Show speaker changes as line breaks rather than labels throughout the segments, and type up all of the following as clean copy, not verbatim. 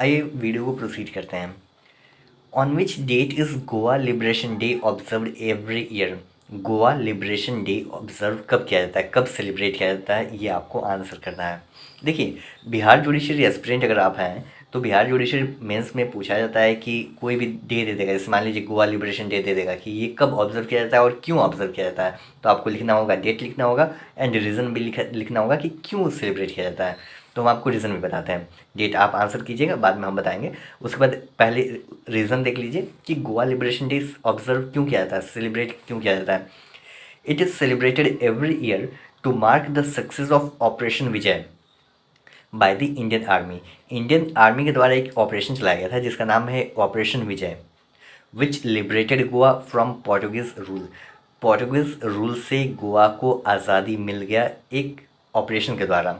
आइए वीडियो को प्रोसीड करते हैं। On which date is Goa liberation day observed every year? Goa liberation day observe कब किया जाता है, कब सेलिब्रेट किया जाता है, ये आपको आंसर करना है। देखिए, बिहार जुडिशरी एस्पिरेंट अगर आप हैं तो बिहार जुडिशरी मेंस में पूछा जाता है कि कोई भी डे दे देगा, जैसे मान लीजिए गोवा लिबरेशन डे दे देगा कि ये कब ऑब्जर्व किया जाता है और क्यों ऑब्जर्व किया जाता है। तो आपको लिखना होगा, डेट लिखना होगा एंड रीज़न भी लिखना होगा कि क्यों सेलिब्रेट किया जाता है। तो हम आपको रीज़न भी बताते हैं। डेट आप आंसर कीजिएगा, बाद में हम बताएंगे। उसके बाद पहले रीज़न देख लीजिए कि गोवा लिबरेशन डे ऑब्जर्व क्यों किया जाता है, सेलिब्रेट क्यों किया जाता है। It is celebrated every year to mark the success of operation Vijay by the Indian army. Indian army के द्वारा एक ऑपरेशन चलाया गया था जिसका नाम है operation Vijay, which liberated Goa from Portuguese rule. Portuguese rule से गोवा को आज़ादी मिल गया एक ऑपरेशन के द्वारा।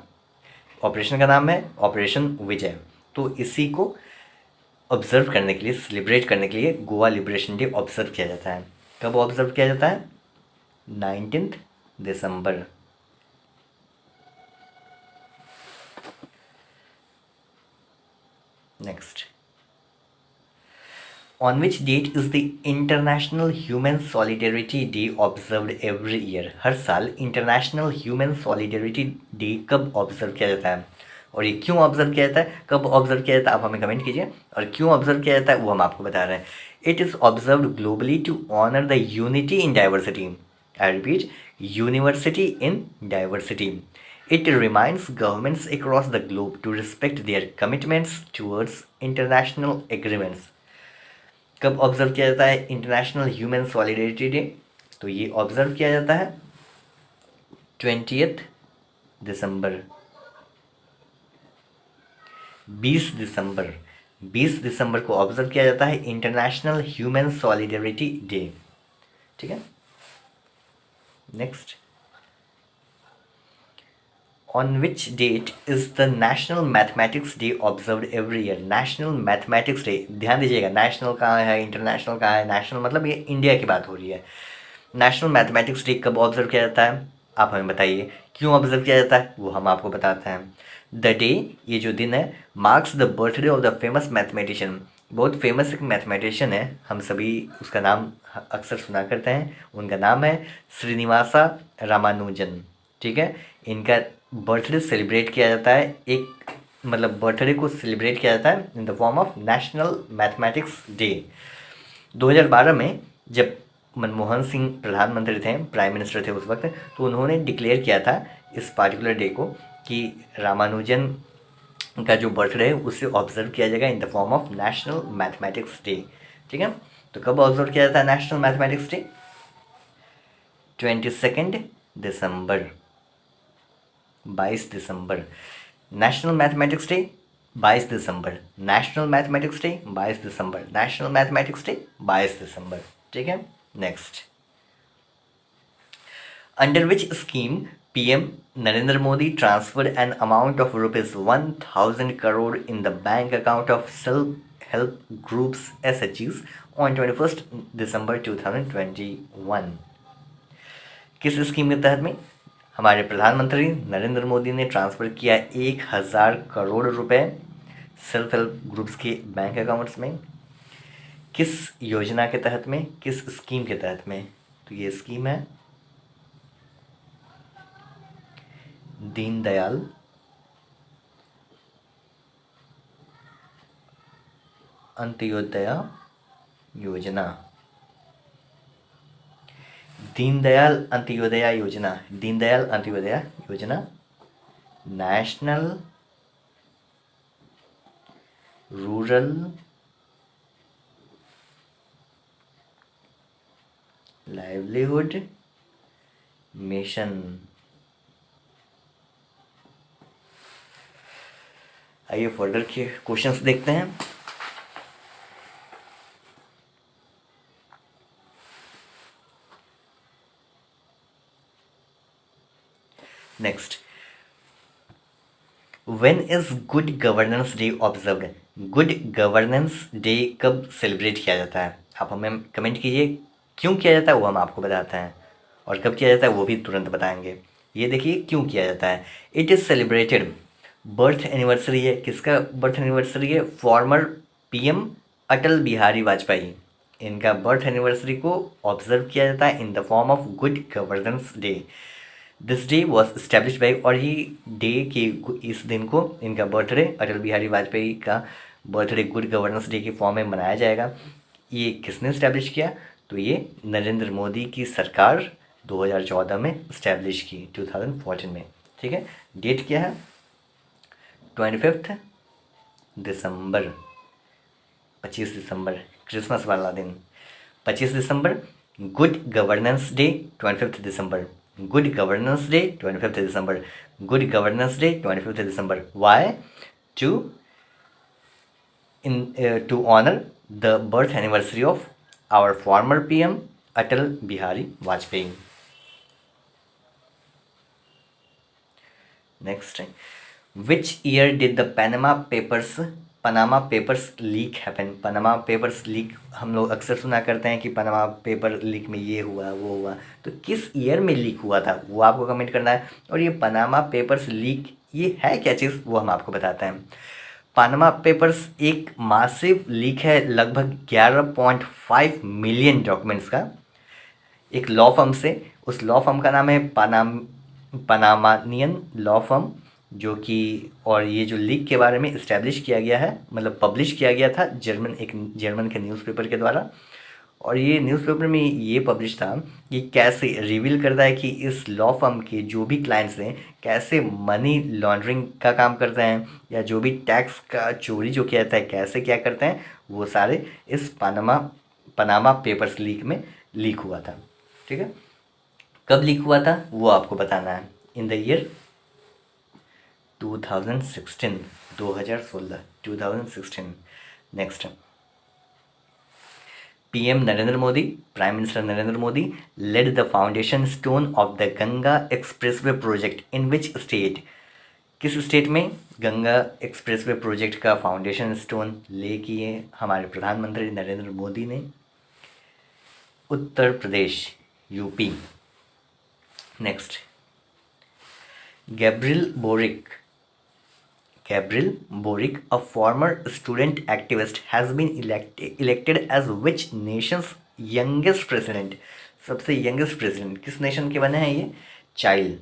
ऑपरेशन का नाम है ऑपरेशन विजय। तो इसी को ऑब्जर्व करने के लिए, सेलिब्रेट करने के लिए गोवा लिबरेशन डे ऑब्जर्व किया जाता है। कब ऑब्जर्व किया जाता है? 19 दिसंबर। Next, on which date is the international human solidarity day observed every year? हर साल इंटरनेशनल ह्यूमन सॉलिडेरिटी डे कब ऑब्जर्व किया जाता है और ये क्यों ऑब्जर्व किया जाता है, कब ऑब्जर्व किया जाता है, आप हमें कमेंट कीजिए। और क्यों ऑब्जर्व किया जाता है वो हम आपको बता रहे हैं। It is observed globally to honour the unity in diversity. I repeat, university in diversity. It reminds governments across the globe to respect their commitments towards international agreements. कब ऑब्जर्व किया जाता है इंटरनेशनल ह्यूमन सॉलिडेरिटी डे? तो ये observe किया जाता है 20 दिसंबर। 20 दिसंबर, 20 दिसंबर को ऑब्जर्व किया जाता है इंटरनेशनल ह्यूमन सॉलिडेरिटी डे। ठीक है, next, on which date is the national mathematics day observed every year? National mathematics day, ध्यान दीजिएगा, नेशनल कहाँ है, इंटरनेशनल कहाँ है। नेशनल मतलब ये इंडिया की बात हो रही है। नेशनल मैथमेटिक्स डे कब ऑब्जर्व किया जाता है, आप हमें बताइए। क्यों ऑब्जर्व किया जाता है वो हम आपको बताते हैं। द डे, ये जो दिन है, marks the birthday of the famous mathematician. बहुत फेमस एक मैथमेटिशियन है, हम सभी उसका नाम अक्सर सुना करते हैं। उनका नाम है श्रीनिवासा रामानुजन। ठीक है, इनका बर्थडे सेलिब्रेट किया जाता है, एक मतलब बर्थडे को सेलिब्रेट किया जाता है in the form of national mathematics day. 2012 में जब मनमोहन सिंह प्रधानमंत्री थे, प्राइम मिनिस्टर थे उस वक्त, तो उन्होंने डिक्लेयर किया था इस पार्टिकुलर डे को कि रामानुजन का जो बर्थडे है उसे ऑब्जर्व किया जाएगा in the form of national mathematics day. ठीक है, तो कब ऑब्जर्व किया जाता है नेशनल मैथमेटिक्स डे? 22 दिसंबर, 22 दिसंबर। नेशनल मैथमेटिक्स डे 22 दिसंबर, नेशनल मैथमेटिक्स डे 22 दिसंबर, नेशनल मैथमेटिक्स डे 22 दिसंबर। ठीक है, next, under which scheme PM Narendra Modi transferred an amount of ₹1000 crore in the bank account of self help groups SHGs on 21 दिसंबर 2021? किस scheme के तहत में हमारे प्रधानमंत्री नरेंद्र मोदी ने transfer किया 1000 करोड़ रुपए सेल्फ हेल्प ग्रुप्स के बैंक अकाउंट्स में? किस योजना के तहत में, किस स्कीम के तहत में? तो ये स्कीम है दीनदयाल अंत्योदय योजना। दीनदयाल अंत्योदय योजना, दीनदयाल अंत्योदय योजना नेशनल रूरल लाइवलीहुड मिशन। आइए फर्दर के क्वेश्चंस देखते हैं। Next, when is good governance day observed? Good governance day कब सेलिब्रेट किया जाता है? आप हमें कमेंट कीजिए, क्यों किया जाता है वो हम आपको बताते हैं, और कब किया जाता है वो भी तुरंत बताएंगे। ये देखिए क्यों किया जाता है। It is celebrated birth anniversary है, किसका बर्थ एनिवर्सरी है? फॉर्मर पीएम अटल बिहारी वाजपेयी, इनका बर्थ एनिवर्सरी को ऑब्जर्व किया जाता है in the form of good governance day. This day was establish by, और ये डे के इस दिन को, इनका बर्थडे अटल बिहारी वाजपेयी का बर्थडे गुड गवर्नेंस डे के फॉर्म में मनाया जाएगा। ये किसने इस्टेब्लिश किया? तो ये नरेंद्र मोदी की सरकार 2014 में इस्टेब्लिश की, 2014 में। ठीक है, डेट क्या है? 25 दिसंबर, 25 दिसंबर, क्रिसमस वाला दिन। 25 दिसंबर, गुड गवर्नेंस डे 25 दिसंबर, गुड गवर्नेंस डे 25 दिसंबर, गुड गवर्नेंस डे 25 दिसंबर। Why? To to honour the birth anniversary of our former PM Atal Bihari Vajpayee. Next, which year did the Panama papers leak happen? Panama papers leak हम लोग अक्सर सुना करते हैं कि पनामा पेपर लीक में ये हुआ वो हुआ, तो किस ईयर में लीक हुआ था वो आपको कमेंट करना है। और ये पनामा पेपर्स लीक ये है क्या चीज़, वो हम आपको बताते हैं। पनामा पेपर्स एक मासिव लीक है, लगभग 11.5 मिलियन डॉक्यूमेंट्स का, एक लॉ फर्म से। उस लॉ फर्म का नाम है पनामानियन लॉ फर्म, जो कि, और ये जो लीक के बारे में इस्टेब्लिश किया गया है, मतलब पब्लिश किया गया था जर्मन के न्यूज़पेपर के द्वारा। और ये न्यूज़पेपर में ये पब्लिश था कि कैसे रिवील करता है कि इस लॉ फर्म के जो भी क्लाइंट्स हैं कैसे मनी लॉन्ड्रिंग का काम करते हैं, या जो भी टैक्स का चोरी जो किया जाता है कैसे क्या करते हैं, वो सारे इस पनामा पेपर्स लीक में लीक हुआ था। ठीक है, कब लीक हुआ था वो आपको बताना है। In the year 2016, 2016, 2016। Next, PM Narendra Modi, prime minister Narendra Modi laid the foundation stone of the Ganga expressway project in which state? किस स्टेट में गंगा एक्सप्रेसवे प्रोजेक्ट का फाउंडेशन स्टोन ले किए हमारे प्रधानमंत्री नरेंद्र मोदी ने? Uttar Pradesh, UP. Next, Gabriel Boric, a former student activist, has been elected as which nation's youngest president? सबसे youngest president किस nation के बने हैं ये? चाइल्ड।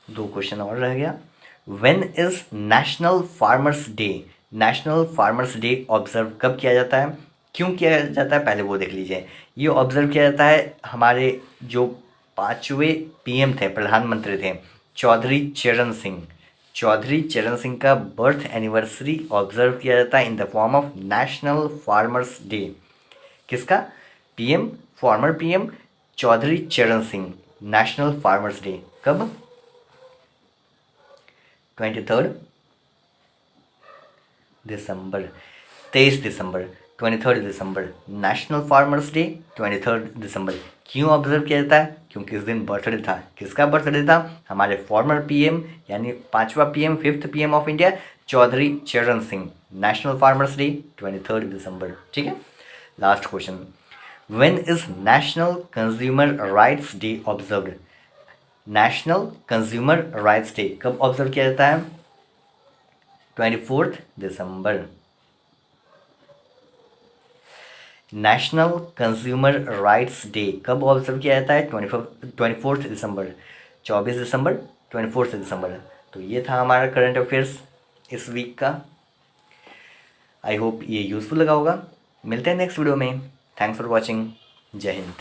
दो क्वेश्चन और रह गया। When is national farmers day? National farmers day observe कब किया जाता है, क्यों किया जाता है, पहले वो देख लीजिए। ये ऑब्जर्व किया जाता है, हमारे जो 5वें पीएम थे, प्रधानमंत्री थे, चौधरी चरण सिंह का बर्थ एनिवर्सरी ऑब्जर्व किया जाता है in the form of national farmers day. किसका? PM, former PM Chaudhary Charan Singh, national farmers day कब? 23 दिसंबर, 23 दिसंबर, 23 दिसंबर, नेशनल फार्मर्स डे 23 दिसंबर। क्यों ऑब्जर्व किया जाता है? क्योंकि इस दिन बर्थडे था। किसका बर्थडे था? हमारे फॉर्मर पीएम, यानी 5वां PM, 5th PM of India, Chaudhary Charan Singh. National farmers day 23 दिसंबर। ठीक है, last question, when is national consumer rights day observed? National consumer rights day कब ऑब्जर्व किया जाता है? 24 दिसंबर। नेशनल कंज्यूमर राइट्स डे कब ऑब्जर्व किया जाता है? 24 दिसंबर, 24 दिसंबर, 24 दिसंबर। तो ये था हमारा करंट अफेयर्स इस वीक का। आई होप ये यूज़फुल लगा होगा। मिलते हैं नेक्स्ट वीडियो में। Thanks for watching. जय हिंद।